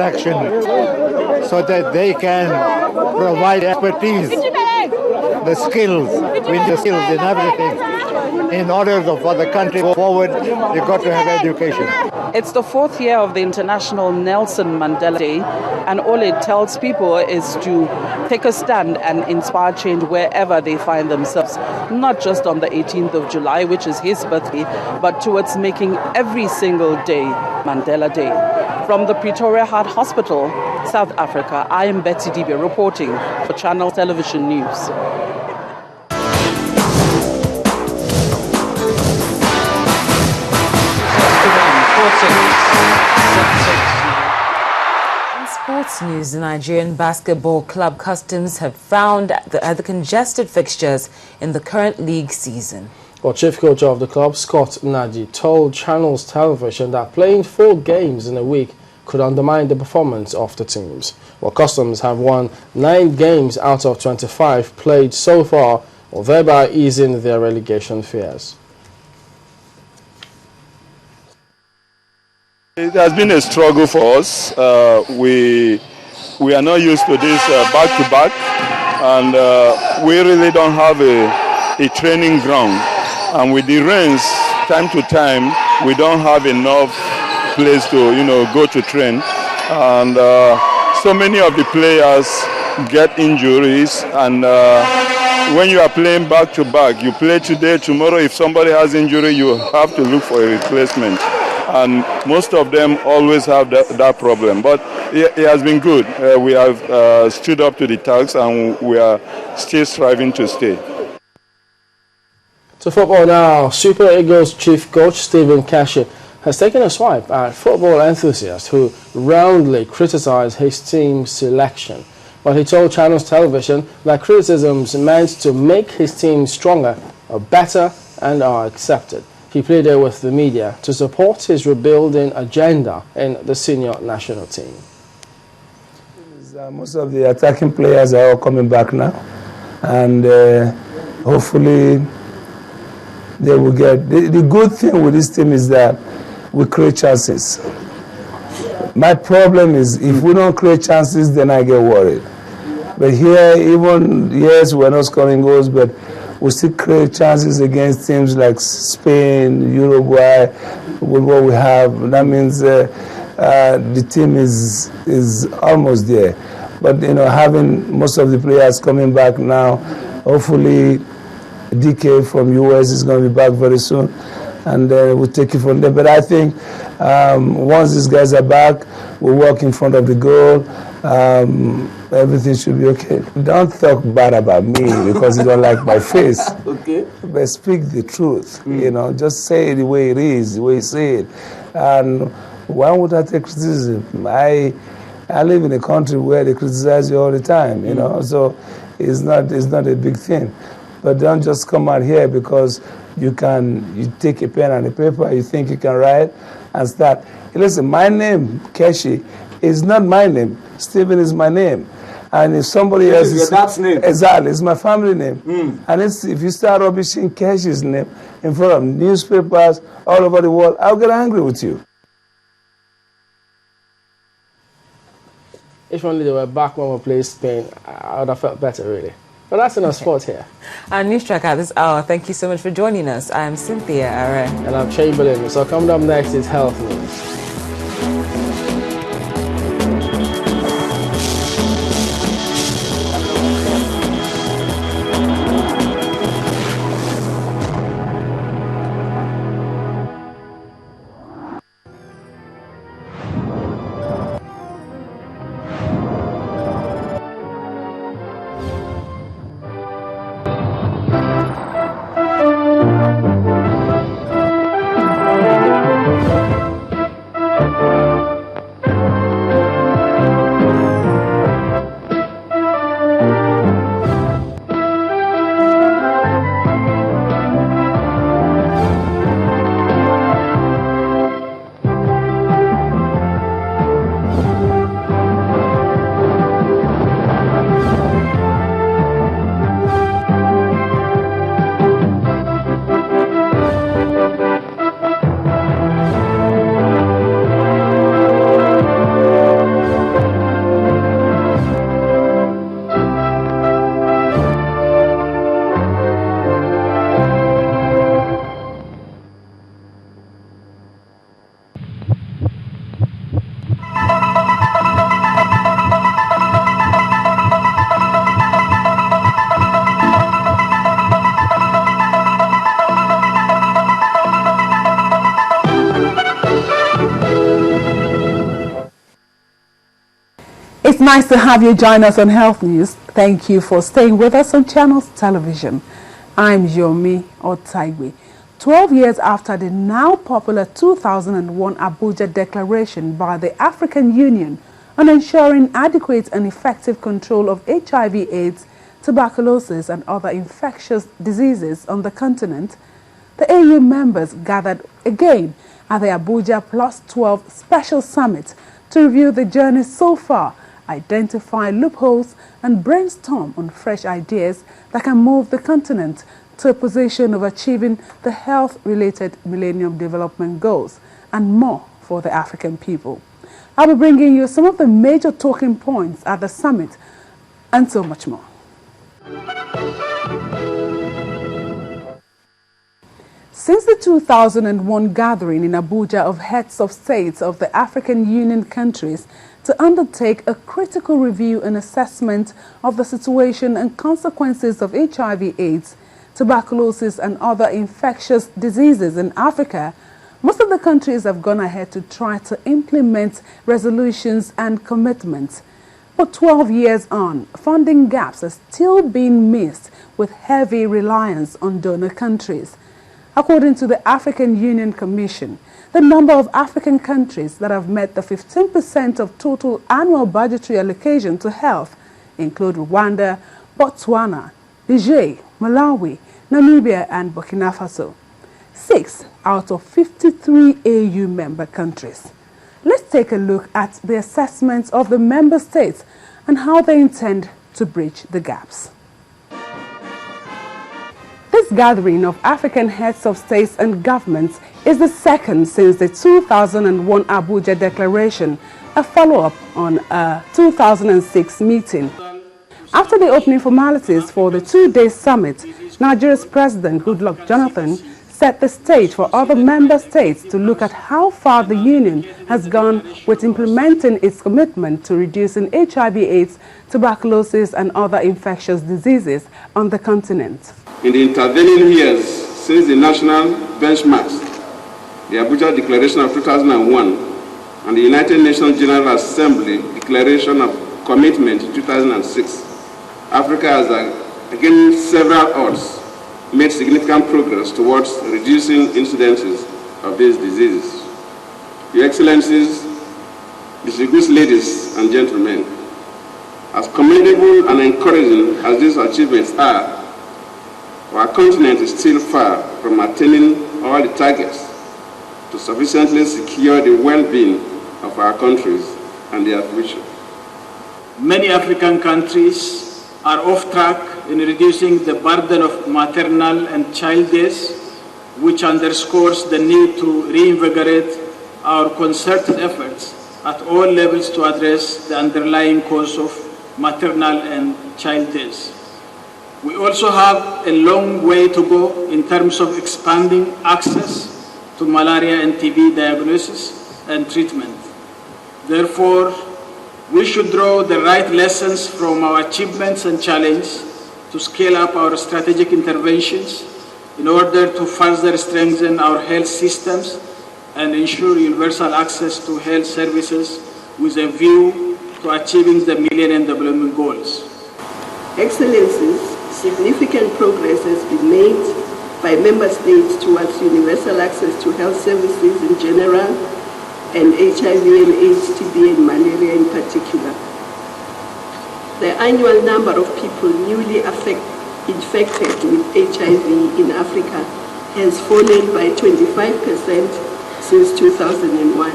action so that they can provide expertise, the skills, in everything. In order for the country to go forward, you've got to have education. It's the 4th year of the International Nelson Mandela Day, and all it tells people is to take a stand and inspire change wherever they find themselves, not just on the 18th of July, which is his birthday, but towards making every single day Mandela Day. From the Pretoria Heart Hospital, South Africa, I am Betsy Dibia reporting for Channel Television News. In sports news, the Nigerian basketball club Customs have frowned at the congested fixtures in the current league season. Well, chief coach of the club, Scott Naji, told Channels Television that playing 4 games in a week could undermine the performance of the teams. Well, Customs have won 9 games out of 25 played so far, or thereby easing their relegation fears. It has been a struggle for us. We are not used to this back-to-back, and we really don't have a training ground. And with the rains, time to time, we don't have enough place to, go to train. And so many of the players get injuries, and when you are playing back-to-back, you play today, tomorrow, if somebody has injury, you have to look for a replacement. And most of them always have that problem. But it has been good. We have stood up to the task, and we are still striving to stay. To football now, Super Eagles chief coach Stephen Keshi has taken a swipe at football enthusiasts who roundly criticized his team's selection. But he told Channels Television that criticisms meant to make his team stronger are better and are accepted. He pleaded with the media to support his rebuilding agenda in the senior national team. Most of the attacking players are all coming back now, and hopefully they will get... The good thing with this team is that we create chances. My problem is if we don't create chances, then I get worried. But here, even, yes, we're not scoring goals, but we still create chances against teams like Spain, Uruguay, with what we have. That means the team is almost there. But, having most of the players coming back now, hopefully DK from US is going to be back very soon, and we'll take it from there. But I think once these guys are back, we'll walk in front of the goal. Everything should be okay. Don't talk bad about me because you don't like my face. Okay. But speak the truth. Just say it the way it is, the way you say it. And why would I take criticism? I live in a country where they criticize you all the time. So it's not a big thing. But don't just come out here because you take a pen and a paper, you think you can write and start. Listen, my name, Keshi, is not my name. Stephen is my name. And if somebody else is... That's name. Exactly, it's my family name. And if you start rubbishing Keshi's name in front of newspapers all over the world, I'll get angry with you. If only they were back when we played Spain, I would have felt better, really. But that's enough sport here. Our news track at this hour. Thank you so much for joining us. I am Cynthia Are. And I'm Chamberlain. So coming up next is Health News. It's nice to have you join us on Health News. Thank you for staying with us on Channels Television. I'm Yomi Otaigwe. 12 years after the now popular 2001 Abuja Declaration by the African Union on ensuring adequate and effective control of HIV/AIDS, tuberculosis and other infectious diseases on the continent, the AU members gathered again at the Abuja Plus 12 Special Summit to review the journey so far, identify loopholes and brainstorm on fresh ideas that can move the continent to a position of achieving the health-related Millennium Development Goals and more for the African people. I'll be bringing you some of the major talking points at the summit and so much more. Since the 2001 gathering in Abuja of heads of states of the African Union countries to undertake a critical review and assessment of the situation and consequences of HIV/AIDS, tuberculosis and other infectious diseases in Africa, most of the countries have gone ahead to try to implement resolutions and commitments. But 12 years on, funding gaps are still being missed with heavy reliance on donor countries. According to the African Union Commission, the number of African countries that have met the 15% of total annual budgetary allocation to health include Rwanda, Botswana, Niger, Malawi, Namibia and Burkina Faso. 6 out of 53 AU member countries. Let's take a look at the assessments of the member states and how they intend to bridge the gaps. This gathering of African heads of states and governments is the second since the 2001 Abuja Declaration, a follow-up on a 2006 meeting. After the opening formalities for the two-day summit, Nigeria's President Goodluck Jonathan set the stage for other member states to look at how far the Union has gone with implementing its commitment to reducing HIV/AIDS, tuberculosis and other infectious diseases on the continent. In the intervening years since the national benchmarks, the Abuja Declaration of 2001 and the United Nations General Assembly Declaration of Commitment 2006, Africa has, against several odds, made significant progress towards reducing incidences of these diseases. Your Excellencies, distinguished ladies and gentlemen, as commendable and encouraging as these achievements are, our continent is still far from attaining all the targets to sufficiently secure the well-being of our countries and their future. Many African countries are off track in reducing the burden of maternal and child deaths, which underscores the need to reinvigorate our concerted efforts at all levels to address the underlying cause of maternal and child deaths. We also have a long way to go in terms of expanding access to malaria and TB diagnosis and treatment. Therefore, we should draw the right lessons from our achievements and challenges to scale up our strategic interventions in order to further strengthen our health systems and ensure universal access to health services with a view to achieving the Millennium Development Goals. Excellencies, significant progress has been made by member states towards universal access to health services in general and HIV and AIDS, TB and malaria in particular. The annual number of people newly infected with HIV in Africa has fallen by 25% since 2001.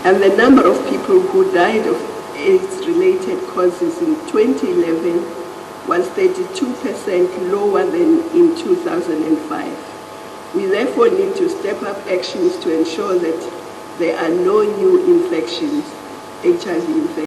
And the number of people who died of AIDS-related causes in 2011 was 32% lower than in 2005. We therefore need to step up actions to ensure that there are no new infections, HIV infections.